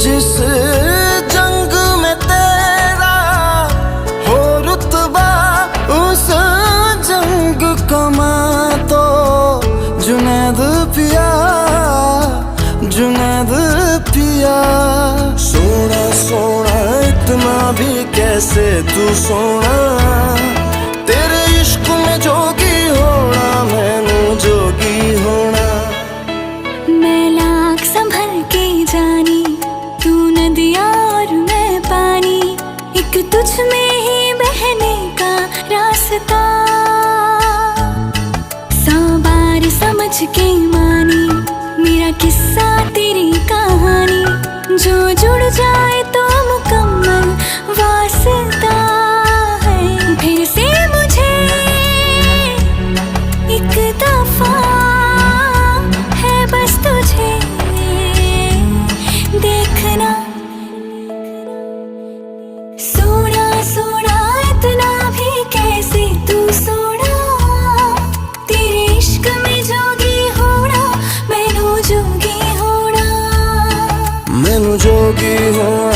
जिस जंग में तेरा हो रुतबा, उस जंग कमा तो जुनैद पिया, जुनैद पिया। सोना सोना इतना भी कैसे तू सोना, तेरे इश्क में जोगी होना, मैनू जोगी होना। मैं लाख संभल के जानी, तू नदिया और मैं पानी, एक तुझ में ही बहने का रास्ता। 100 बार समझ के मानी मेरा किस्सा तेरी कहानी, जो जुड़ जाए तो मुकम्मल वास्ता है। फिर से मुझे एक दफा है बस तुझे देखना। सोना सोना इतना भी कैसे तू सोना, तेरे इश्क में जोगी होना, मैनू जोगी होना, मैनू जोगी होना।